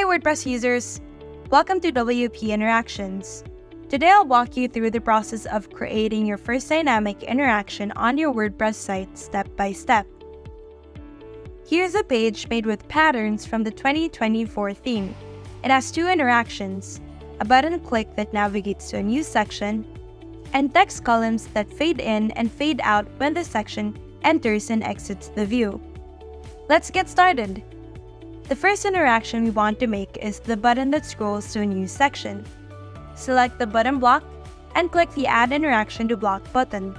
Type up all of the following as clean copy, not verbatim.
WordPress users! Welcome to WP Interactions. Today I'll walk you through the process of creating your first dynamic interaction on your WordPress site step by step. Here's a page made with patterns from the 2024 theme. It has two interactions, a button click that navigates to a new section, and text columns that fade in and fade out when the section enters and exits the view. Let's get started. The first interaction we want to make is the button that scrolls to a new section. Select the button block and click the Add Interaction to Block button.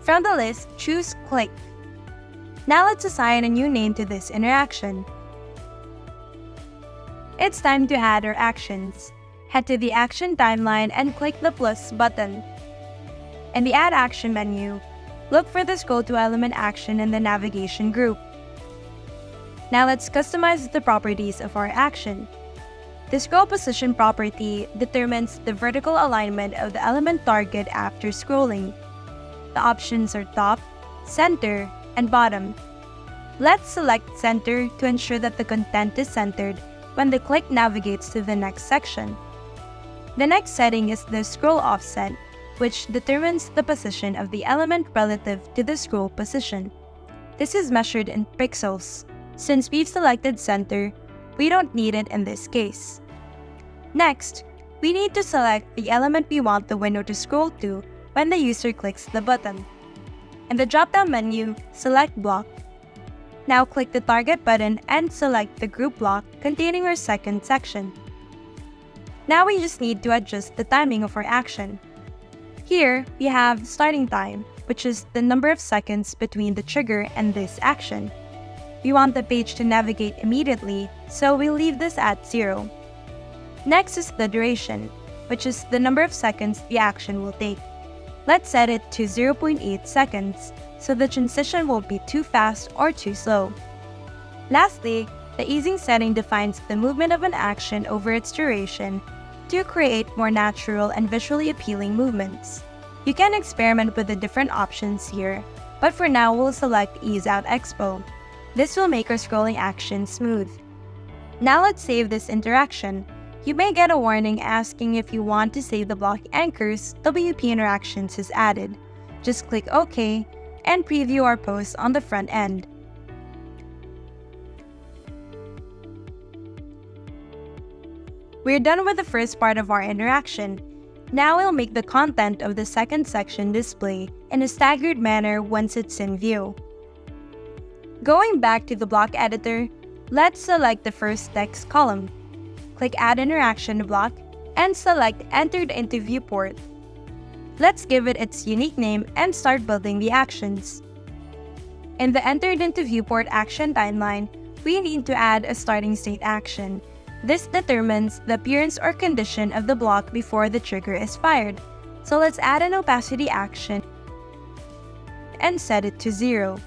From the list, choose Click. Now let's assign a new name to this interaction. It's time to add our actions. Head to the Action timeline and click the plus button. In the Add Action menu, look for the Scroll to Element action in the navigation group. Now let's customize the properties of our action. The scroll position property determines the vertical alignment of the element target after scrolling. The options are top, center, and bottom. Let's select center to ensure that the content is centered when the click navigates to the next section. The next setting is the scroll offset, which determines the position of the element relative to the scroll position. This is measured in pixels. Since we've selected center, we don't need it in this case. Next, we need to select the element we want the window to scroll to when the user clicks the button. In the drop-down menu, select Block. Now click the Target button and select the group block containing our second section. Now we just need to adjust the timing of our action. Here, we have starting time, which is the number of seconds between the trigger and this action. We want the page to navigate immediately, so we'll leave this at 0. Next is the duration, which is the number of seconds the action will take. Let's set it to 0.8 seconds, so the transition won't be too fast or too slow. Lastly, the easing setting defines the movement of an action over its duration to create more natural and visually appealing movements. You can experiment with the different options here, but for now we'll select Ease Out Expo. This will make our scrolling action smooth. Now let's save this interaction. You may get a warning asking if you want to save the block anchors WP Interactions has added. Just click OK and preview our post on the front end. We're done with the first part of our interaction. Now we'll make the content of the second section display in a staggered manner once it's in view. Going back to the block editor, let's select the first text column. Click Add Interaction to Block and select Entered into Viewport. Let's give it its unique name and start building the actions. In the Entered into Viewport action timeline, we need to add a starting state action. This determines the appearance or condition of the block before the trigger is fired. So let's add an opacity action and set it to 0.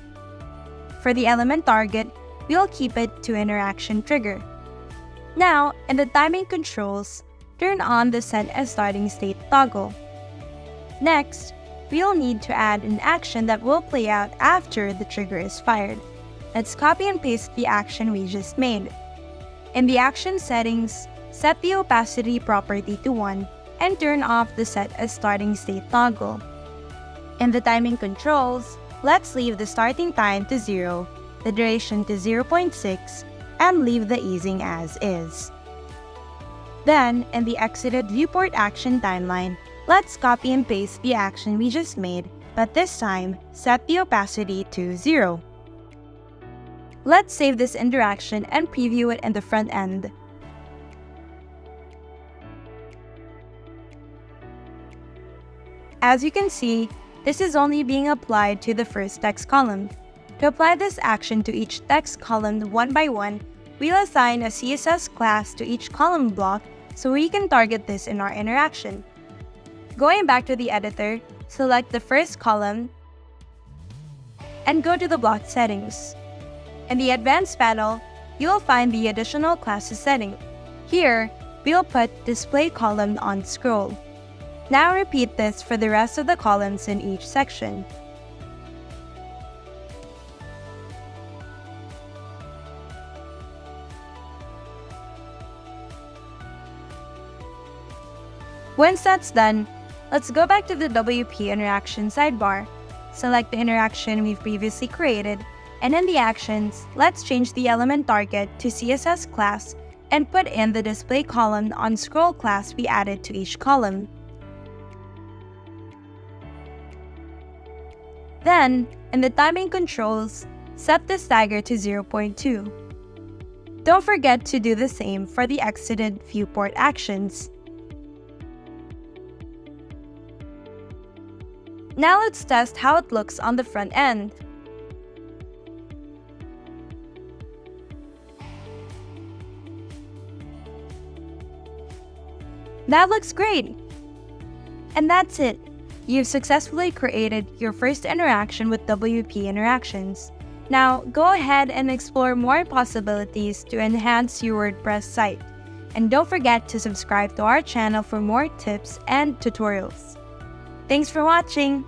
For the element target, we'll keep it to interaction trigger. Now, in the timing controls, turn on the Set as Starting State toggle. Next, we'll need to add an action that will play out after the trigger is fired. Let's copy and paste the action we just made. In the action settings, set the opacity property to 1 and turn off the Set as Starting State toggle. In the timing controls, let's leave the starting time to 0, the duration to 0.6, and leave the easing as is. Then, in the exited viewport action timeline, let's copy and paste the action we just made, but this time, set the opacity to 0. Let's save this interaction and preview it in the front end. As you can see, this is only being applied to the first text column. To apply this action to each text column one by one, we'll assign a CSS class to each column block so we can target this in our interaction. Going back to the editor, select the first column and go to the block settings. In the advanced panel, you'll find the additional classes setting. Here, we'll put display column on scroll. Now repeat this for the rest of the columns in each section. Once that's done, let's go back to the WP interaction sidebar. Select the interaction we've previously created, and in the actions, let's change the element target to CSS class and put in the display column on scroll class we added to each column. Then, in the timing controls, set the stagger to 0.2. Don't forget to do the same for the exited viewport actions. Now let's test how it looks on the front end. That looks great! And that's it. You've successfully created your first interaction with WP Interactions. Now, go ahead and explore more possibilities to enhance your WordPress site. And don't forget to subscribe to our channel for more tips and tutorials. Thanks for watching!